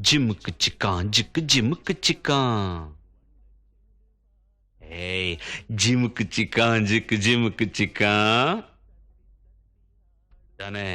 ஜிமுக்கு சிக்கான் ஜிக்கு ஜிமுக்கு சிக்கான். ஏய் ஜிமுக்கு சிக்கான் ஜிக்கு ஜிமுக்கு சிக்கான் தானே.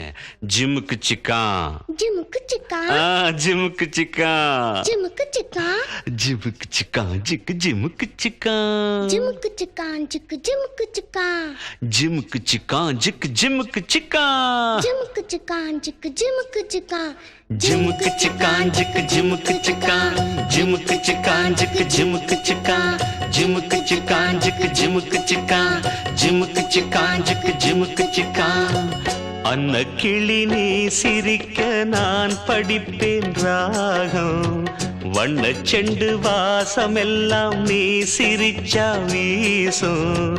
ஜிமுக்கு சிக்கான் ஜிமுக்கு சிக்கான் ஜிமுக்கு சிக்கான் ஜிமுக்கு சிக்கான் ஜிமுக்கு சிக்கான் ஜிக்கு ஜிமுக்கு சிக்கான் ஜிமுக்கு சிக்கான் ஜிக்கு ஜிமுக்கு சிக்கான் ஜிமுக்கு சிக்கான் ஜிக்கு ஜிமுக்கு சிக்கான் ஜிமுக்கு சிக்கான் ஜிக்கு ஜிமுக்கு சிக்கான் ஜிமுக்கு சிக்கான் ஜிக்கு ஜிமுக்கு சிக்கான் ஜிமுக்கு சிக்கான் ஜிக்கு ஜிமுக்கு சிக்கான் ஜிமுக்கு சிக்கான் ஜிக்கு ஜிமுக்கு சிக்கான் ஜிமுக்கு சிக்கான் ஜிக்கு ஜிமுக்கு சிக்கான். அன்ன கிளி நீ சிரிக்க நான் படிப்பேன் ராகம். வண்ண செண்டு வாசமெல்லாம் நீ சிரிச்சா வீசும்.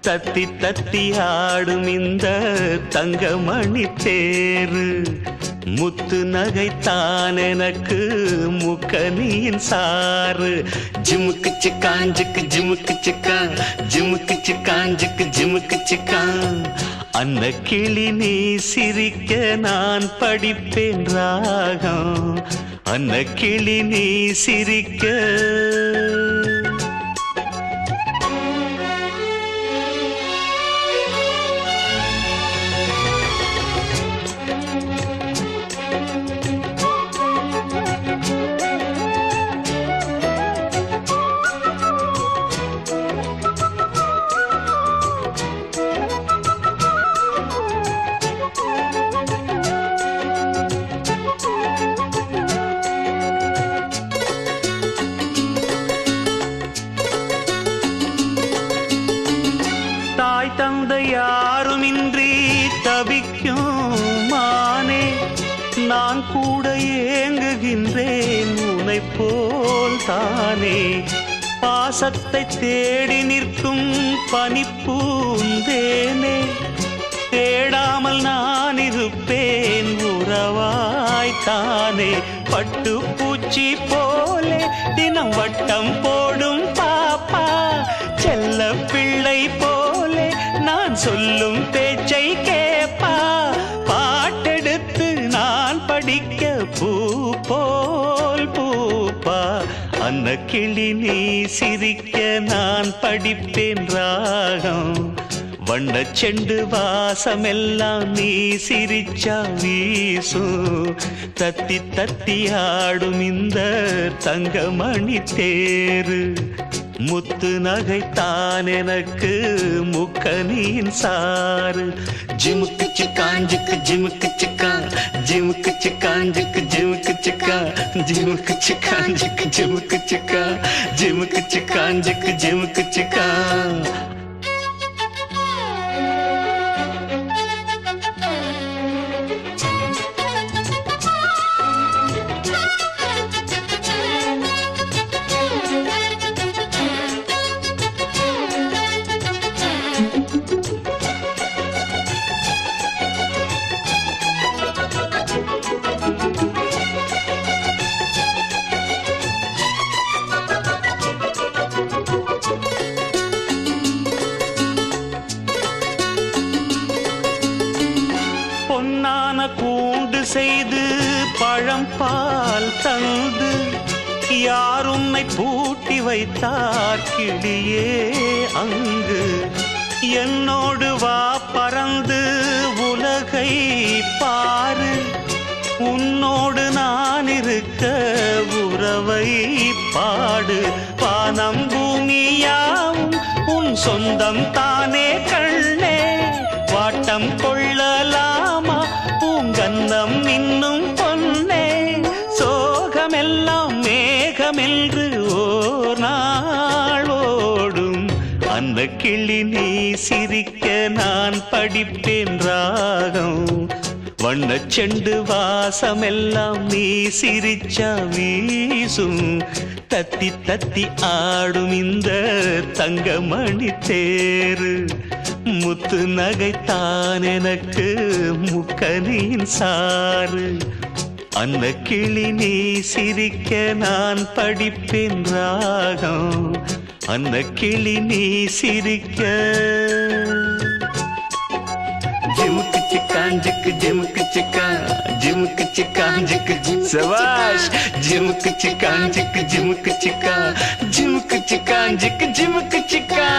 தத்தி தத்தி ஆடும் இந்த தங்கமணி தேரு. முத்து நகைத்தான் எனக்கு முக்கனியின் சாறு. ஜிமுக்கு சிக்கான் ஜிக்கு ஜிமுக்கு சிக்கான் ஜிமுக்கு சிக்கான் ஜிக்கு ஜிமுக்கு சிக்கான். அன்ன கிளி நீ சிரிக்க நான் படிப்பேன் ராகம். அன்ன கிளி நீ சிரிக்க. தாய் தந்தை யாருமின்றி தவிக்கும் மானே. நான் கூட ஏங்குகின்றேன் உன்னை போல் தானே. பாசத்தை தேடி நிற்கும் பனிப்பூந்தேனே. தேடாமல் நான் இருப்பேன் உறவாய்த்தானே. பட்டு பூச்சி போலே தினம் வட்டம் போடும் பாப்பா. செல்ல பிள்ளை போலே நான் சொல்லும் பேச்சை கேப்பா. பாட்டெடுத்து நான் படிக்க பூ போல் பூப்பா. அன்ன கிளி நீ சிரிக்க நான் படிப்பேன் ராகம். வண்ண செண்டு வாசமெல்லாம் நீ சிரிச்சா வீசும். தத்தி தத்தி ஆடும் இந்த தங்கமணி தேரு. முத்து நகைத்தான் எனக்கு முக்கனியின் சாறு. ஜிமுக்கு சிக்கான் ஜிக்கு ஜிமுக்கு சிக்கான் ஜிமுக்கு சிக்கான் ஜிக்கு ஜிமுக்கு சிக்கான் ஜிமுக்கு சிக்கான் ஜிக்கு ஜிமுக்கு சிக்கான் ஜிமுக்கு சிக்கான் ஜிக்கு ஜிமுக்கு சிக்கான். பொன்னான கூண்டு செய்து பழம் பால் தந்து யார் உன்னை பூட்டி வைத்தார் கிளியே அங்கு. என்னோடு வா பறந்து உலகை பாரு. உன்னோடு நான் இருக்க உறவை பாடு. வானம் பூமியாவும் உன் சொந்தம் தானே கண்ணே. வாட்டம் கொள்ளலாமா பூங்கன்னம் இன்னும் பொன்னே. சோகமெல்லாம் மேகமென்று ஓர் நாள் ஓடும். அந்த கிளி நீ சிரிக்க நான் படிப்பேன் ராகம். வண்ண செண்டு வாசமெல்லாம் நீ சிரிச்சா வீசும். தத்தி தத்தி ஆடும் இந்த தங்கமணி தேரு. முத்து நகைத்தான் எனக்கு முக்கனியின் சாறு. அன்ன கிளி நீ சிரிக்க நான் படிப்பேன் ராகம். அன்ன கிளி நீ சிரிக்க. ஜிமுக்கு சிக்கான் ஜிக்கு ஜிமுக்கு चिका झिमुक चिका झिक सवाश झिमुक चिका झिक झिमुक चिका झिमुक चिका झिक झिमुक चिका